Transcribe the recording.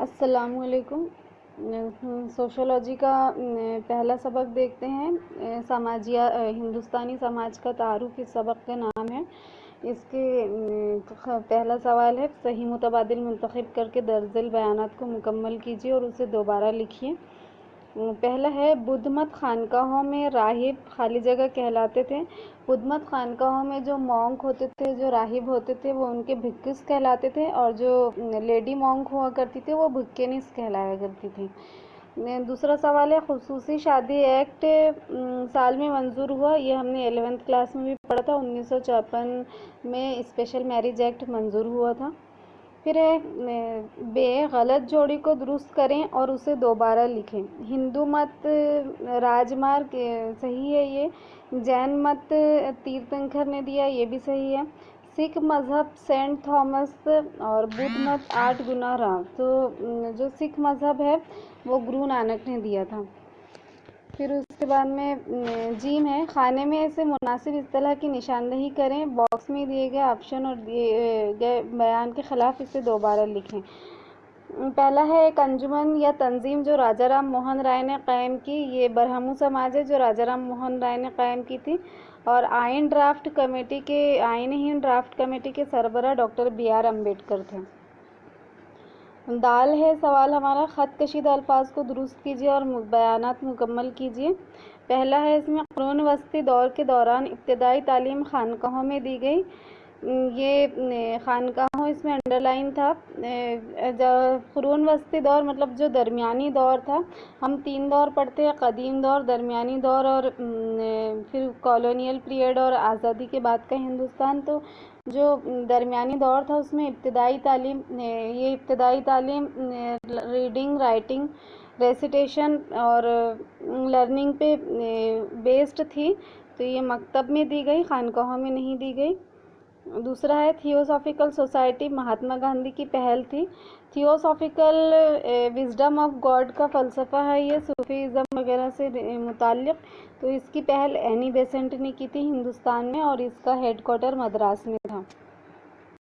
السلام علیکم۔ سوشولوجی کا پہلا سبق دیکھتے ہیں۔ ہندوستانی سماج کا تعارف اس سبق کا نام ہے۔ اس کے پہلا سوال ہے، صحیح متبادل منتخب کر کے درج ذیل بیانات کو مکمل کیجیے اور اسے دوبارہ لکھیے۔ پہلا ہے، بدھ مت خانقاہوں میں راہب خالی جگہ کہلاتے تھے۔ بدھ مت خانقاہوں میں جو مونک ہوتے تھے، جو راہب ہوتے تھے، وہ ان کے بھکشس کہلاتے تھے، اور جو لیڈی مونک ہوا کرتی تھی وہ بھکینس کہلایا کرتی تھی۔ دوسرا سوال ہے، خصوصی شادی ایکٹ سال میں منظور ہوا؟ یہ ہم نے 11th کلاس میں بھی پڑھا تھا۔ 1954 میں اسپیشل میرج ایکٹ منظور ہوا تھا۔ پھر ہے، غلط جوڑی کو درست کریں اور اسے دوبارہ لکھیں۔ ہندو مت راج مارگ صحیح ہے یہ۔ جین مت تیرتھنکر نے دیا، یہ بھی صحیح ہے۔ سکھ مذہب سینٹ تھامس اور بدھ مت 8 گنا راہ، تو جو سکھ مذہب ہے وہ گرو نانک نے دیا تھا۔ پھر اس کے بعد میں جیم ہے، کھانے میں اسے مناسب اصطلاح کی نشاندہی کریں۔ باکس میں دیے گئے آپشن اور دیے گئے بیان کے خلاف اسے دوبارہ لکھیں۔ پہلا ہے، ایک انجمن یا تنظیم جو راجا رام موہن رائے نے قائم کی۔ یہ برہمو سماج ہے جو راجا رام موہن رائے نے قائم کی تھی، اور آئین ہند ڈرافٹ کمیٹی کے سربراہ ڈاکٹر BR امبیڈکر تھے۔ دال ہے سوال ہمارا، خط کشیدہ الفاظ کو درست کیجیے اور بیانات مکمل کیجیے۔ پہلا ہے، اس میں قرون وسطی دور کے دوران ابتدائی تعلیم خانقاہوں میں دی گئی۔ یہ خانقاہوں اس میں انڈر لائن تھا۔ قرون وسطی دور مطلب جو درمیانی دور تھا، ہم 3 دور پڑھتے ہیں، قدیم دور، درمیانی دور اور پھر کالونیل پیریڈ اور آزادی کے بعد کا ہندوستان۔ تو جو درمیانی دور تھا اس میں ابتدائی تعلیم ریڈنگ، رائٹنگ، ریسیٹیشن اور لرننگ پہ بیسڈ تھی، تو یہ مکتب میں دی گئی، خانقاہوں میں نہیں دی گئی۔ دوسرا ہے، تھیوسافیکل سوسائٹی مہاتما گاندھی کی پہل تھی۔ تھیوسافیکل وزڈم آف گاڈ کا فلسفہ ہے یہ، صوفیزم وغیرہ سے متعلق، تو اس کی پہل اینی بیسنٹ نے کی تھی ہندوستان میں، اور اس کا ہیڈ کوارٹر مدراس میں تھا۔